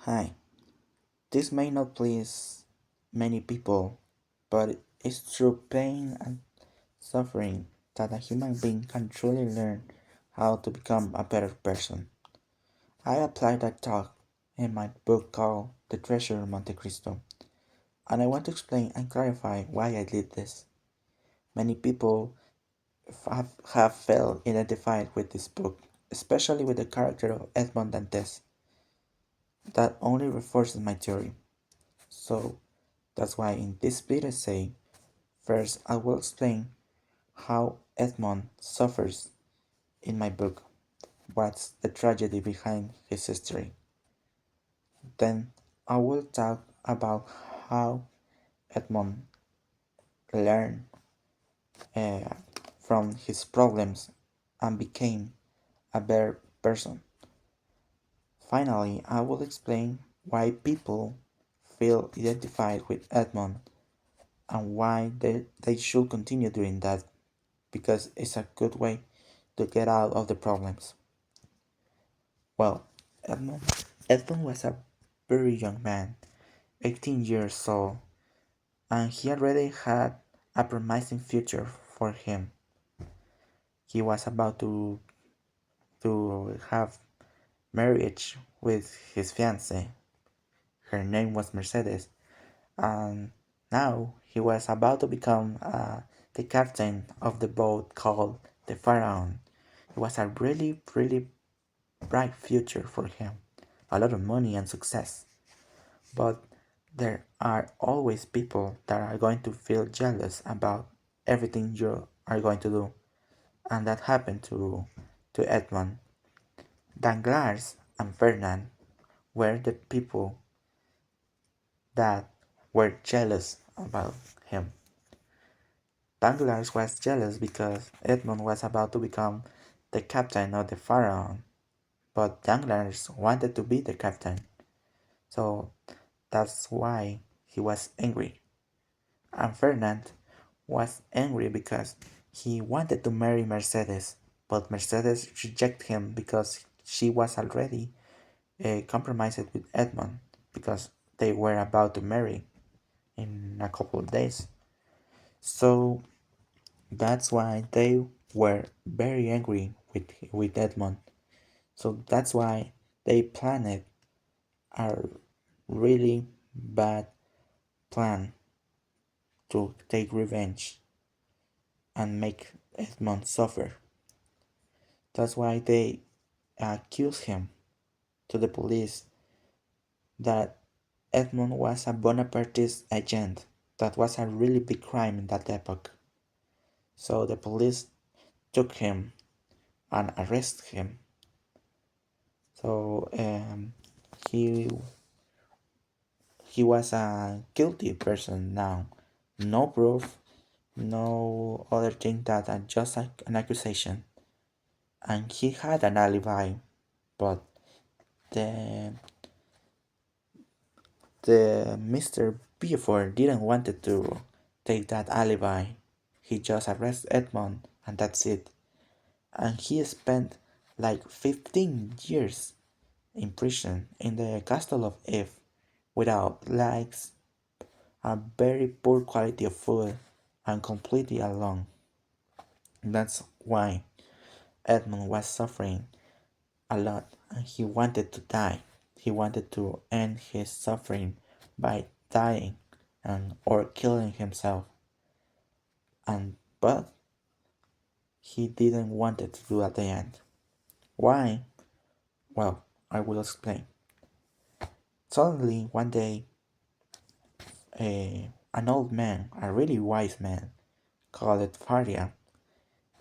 Hi, this may not please many people, but it's through pain and suffering that a human being can truly learn how to become a better person. I applied that talk in my book called The Treasure of Monte Cristo, and I want to explain and clarify why I did this. Many people have felt identified with this book, especially with the character of Edmond Dantes. That only reinforces my theory. So that's why in this split essay, first I will explain how Edmond suffers in my book, what's the tragedy behind his history. Then I will talk about how Edmond learned uh, from his problems and became a better person. Finally, I will explain why people feel identified with Edmond and why they should continue doing that because it's a good way to get out of the problems. Well, Edmund, Edmund was a very young man, 18 years old, and he already had a promising future for him. He was about to have marriage with his fiancée. Her name was Mercedes, and now he was about to become the captain of the boat called the Pharaoh. It was a really bright future for him, a lot of money and success. But there are always people that are going to feel jealous about everything you are going to do, and that happened to Edmond. Danglars and Fernand were the people that were jealous about him. Danglars was jealous because Edmond was about to become the captain of the Pharaoh, but Danglars wanted to be the captain. So that's why he was angry. And Fernand was angry because he wanted to marry Mercedes, but Mercedes rejected him because she was already compromised with Edmond because they were about to marry in a couple of days. So that's why they were very angry with Edmond. So that's why they planned a really bad plan to take revenge and make Edmond suffer. That's why they accused him to the police that Edmond was a Bonapartist agent. That was a really big crime in that epoch. So the police took him and arrested him. So he he was a guilty person now. No proof, no other thing that just an accusation. And he had an alibi, but the the Mr. Beaufort didn't want to take that alibi. He just arrested Edmond and that's it. And he spent like 15 years in prison in the castle of Eve without lights, a very poor quality of food, and completely alone. That's why Edmund was suffering a lot and he wanted to die. He wanted to end his suffering by dying and or killing himself. And but he didn't want it to do at the end. Why? Well, I will explain. Suddenly one day an old man, a really wise man, called Faria,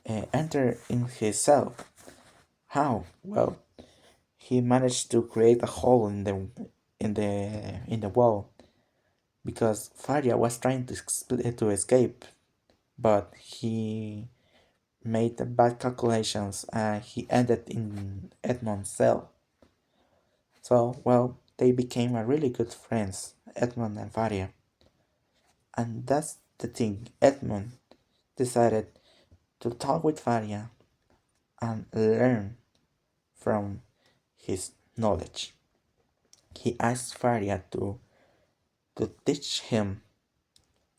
entered in his cell. How? Well, he managed to create a hole in the wall because Faria was trying to escape, but he made bad calculations and he ended in Edmond's cell. So, well, they became a really good friends, Edmond and Faria. And that's the thing, Edmond decided to talk with Faria and learn from his knowledge. he asked Faria to teach him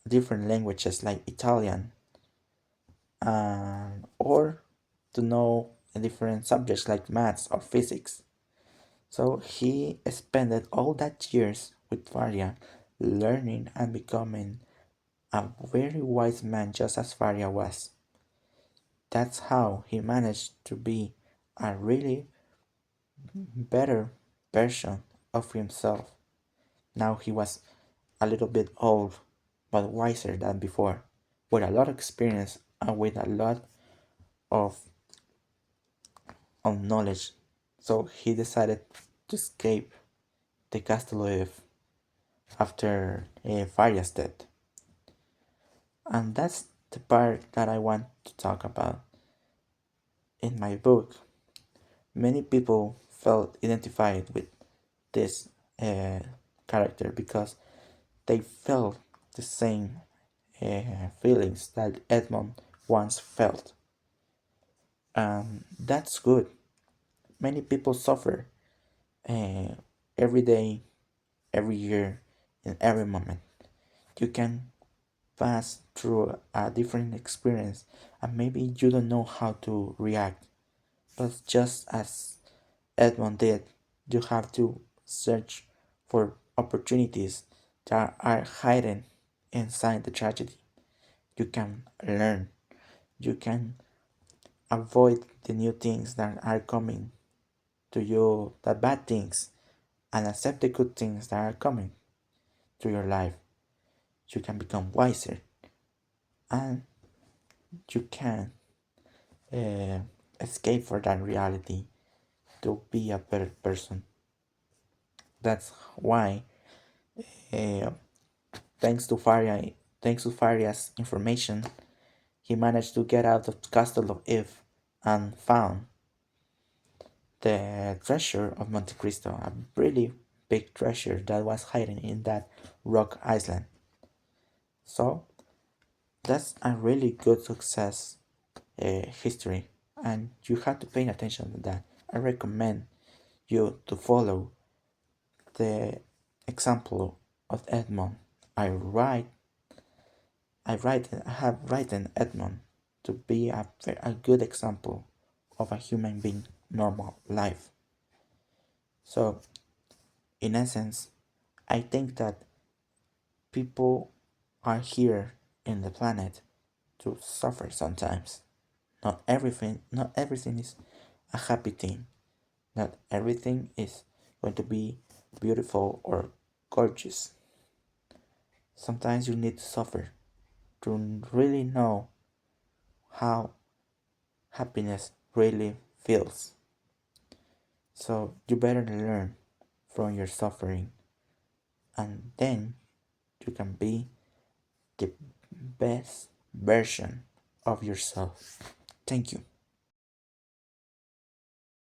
different languages like Italian, or to know different subjects like maths or physics. So he spent all that years with Faria learning and becoming a very wise man just as Faria was. That's how he managed to be a really better version of himself. Now he was a little bit old, but wiser than before, with a lot of experience and with a lot of, knowledge. So he decided to escape the castle after Faria's death. And that's the part that I want to talk about in my book. Many people felt identified with this uh, character because they felt the same feelings that Edmond once felt. That's good. Many people suffer uh, every day, every year, in every moment. You can pass through a different experience and maybe you don't know how to react. But just as Edmond did, you have to search for opportunities that are hidden inside the tragedy. You can learn, you can avoid the new things that are coming to you, the bad things, and accept the good things that are coming to your life. You can become wiser and you can uh, escape for that reality to be a better person. That's why, uh, thanks to Faria, thanks to Faria's information, he managed to get out of the castle of Eve and found the treasure of Monte Cristo, a really big treasure that was hiding in that rock island. So that's a really good success history, and you have to pay attention to that. I recommend you to follow the example of Edmond. I write, I have written Edmond to be a good example of a human being normal life. So, in essence, I think that people are here in the planet to suffer sometimes. Not everything is a happy thing. Not everything is going to be beautiful or gorgeous. Sometimes you need to suffer to really know how happiness really feels. So you better learn from your suffering and then you can be the best version of yourself. Thank you.